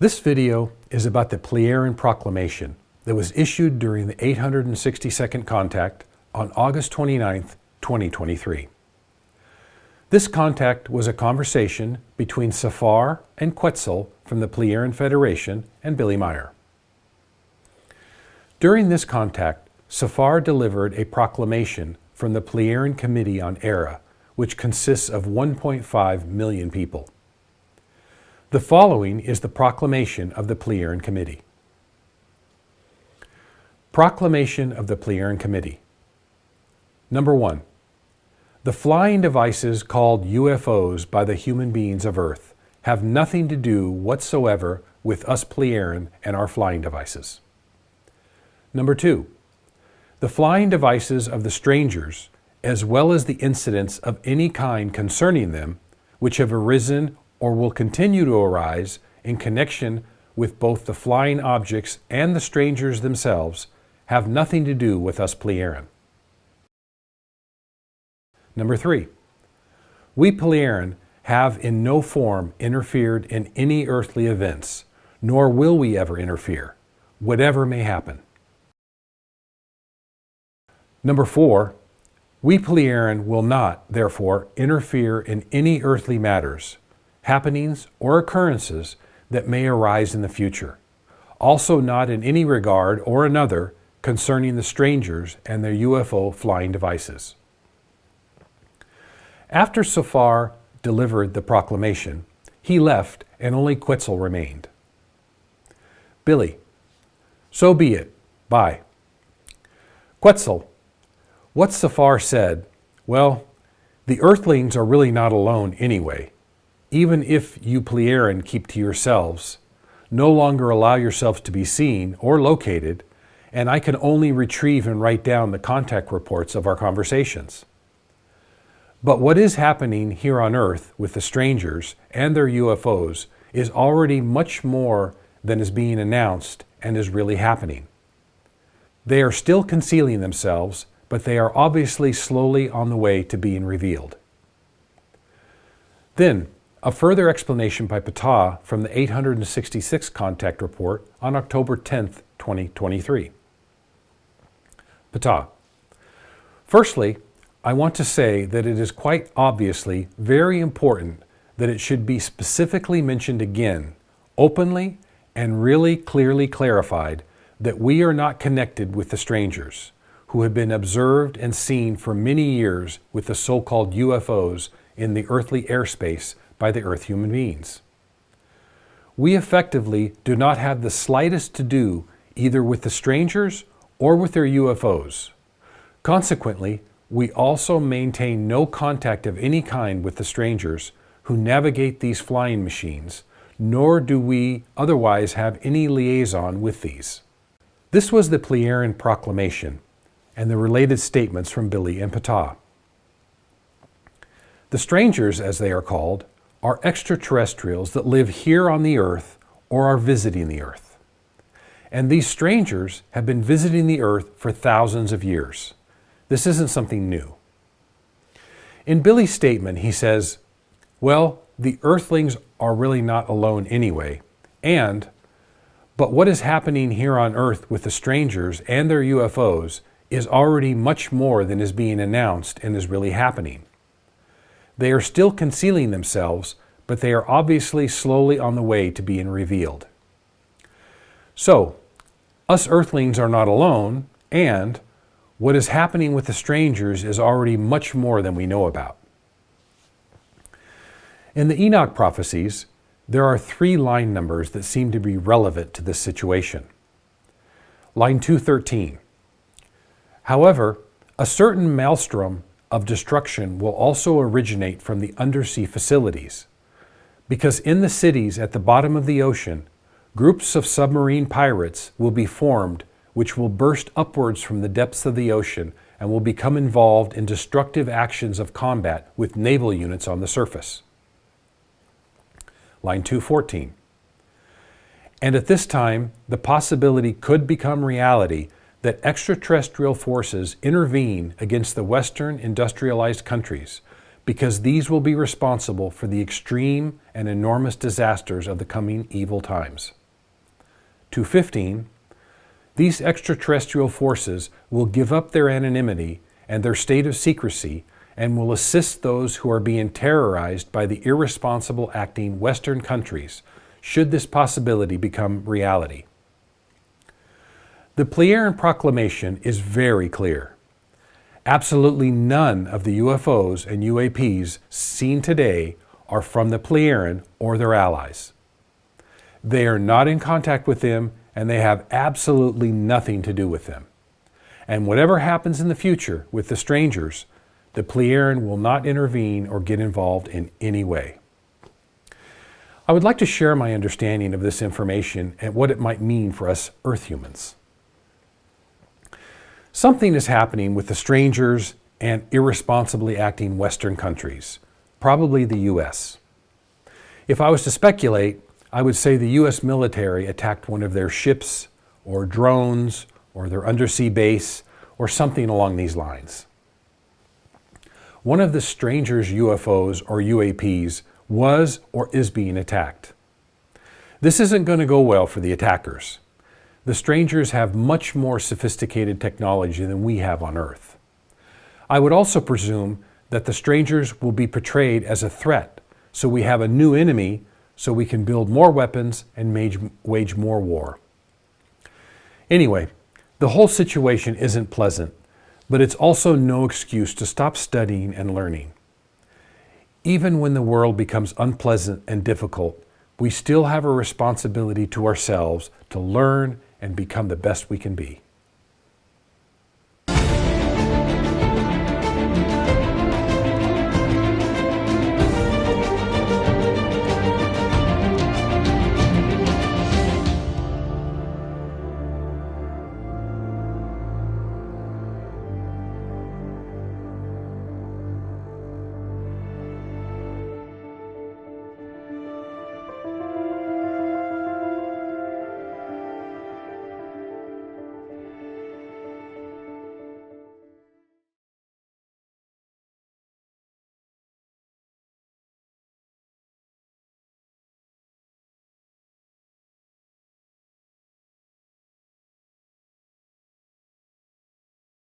This video is about the Plejaren Proclamation that was issued during the 862nd contact on August 29, 2023. This contact was a conversation between Safar and Quetzal from the Plejaren Federation and Billy Meier. During this contact, Safar delivered a proclamation from the Plejaren Committee on Era, which consists of 1.5 million people. The following is the proclamation of the Plejaren Committee. Proclamation of the Plejaren Committee. Number 1. The flying devices called UFOs by the human beings of Earth have nothing to do whatsoever with us Plejaren and our flying devices. Number 2. The flying devices of the strangers, as well as the incidents of any kind concerning them, which have arisen or will continue to arise in connection with both the flying objects and the strangers themselves, have nothing to do with us Plejaren. Number 3. We Plejaren have in no form interfered in any earthly events, nor will we ever interfere, whatever may happen. Number 4. We Plejaren will not, therefore, interfere in any earthly matters, happenings, or occurrences that may arise in the future. Also not in any regard or another concerning the strangers and their UFO flying devices. After Safar delivered the proclamation, he left and only Quetzal remained. Billy: So be it. Bye. Quetzal: What Safar said, well, the Earthlings are really not alone anyway. Even if you Plejaren keep to yourselves, no longer allow yourselves to be seen or located, and I can only retrieve and write down the contact reports of our conversations. But what is happening here on Earth with the strangers and their UFOs is already much more than is being announced and is really happening. They are still concealing themselves, but they are obviously slowly on the way to being revealed. Then, a further explanation by Ptah from the 866th contact report on October 10, 2023. Ptah: Firstly, I want to say that it is quite obviously very important that it should be specifically mentioned again, openly and really clearly clarified, that we are not connected with the strangers, who have been observed and seen for many years with the so-called UFOs in the earthly airspace by the Earth human beings. We effectively do not have the slightest to do either with the strangers or with their UFOs. Consequently, we also maintain no contact of any kind with the strangers who navigate these flying machines, nor do we otherwise have any liaison with these. This was the Plejaren Proclamation and the related statements from Billy and Ptah. The strangers, as they are called, are extraterrestrials that live here on the Earth or are visiting the Earth. And these strangers have been visiting the Earth for thousands of years. This isn't something new. In Billy's statement, he says, well, the Earthlings are really not alone anyway, but what is happening here on Earth with the strangers and their UFOs is already much more than is being announced and is really happening. They are still concealing themselves, but they are obviously slowly on the way to being revealed. So, us Earthlings are not alone, and what is happening with the strangers is already much more than we know about. In the Enoch prophecies, there are 3 line numbers that seem to be relevant to this situation. Line 213. However, a certain maelstrom of destruction will also originate from the undersea facilities, because in the cities at the bottom of the ocean, groups of submarine pirates will be formed which will burst upwards from the depths of the ocean and will become involved in destructive actions of combat with naval units on the surface. Line 214. And at this time, the possibility could become reality that extraterrestrial forces intervene against the Western industrialized countries, because these will be responsible for the extreme and enormous disasters of the coming evil times. 2:15, these extraterrestrial forces will give up their anonymity and their state of secrecy and will assist those who are being terrorized by the irresponsible acting Western countries, should this possibility become reality. The Plejaren Proclamation is very clear. Absolutely none of the UFOs and UAPs seen today are from the Plejaren or their allies. They are not in contact with them, and they have absolutely nothing to do with them. And whatever happens in the future with the strangers, the Plejaren will not intervene or get involved in any way. I would like to share my understanding of this information and what it might mean for us Earth humans. Something is happening with the strangers and irresponsibly acting Western countries, probably the U.S. If I was to speculate, I would say the U.S. military attacked one of their ships or drones or their undersea base or something along these lines. One of the strangers' UFOs or UAPs was or is being attacked. This isn't going to go well for the attackers. The strangers have much more sophisticated technology than we have on Earth. I would also presume that the strangers will be portrayed as a threat, so we have a new enemy, so we can build more weapons and wage more war. Anyway, the whole situation isn't pleasant, but it's also no excuse to stop studying and learning. Even when the world becomes unpleasant and difficult, we still have a responsibility to ourselves to learn and become the best we can be.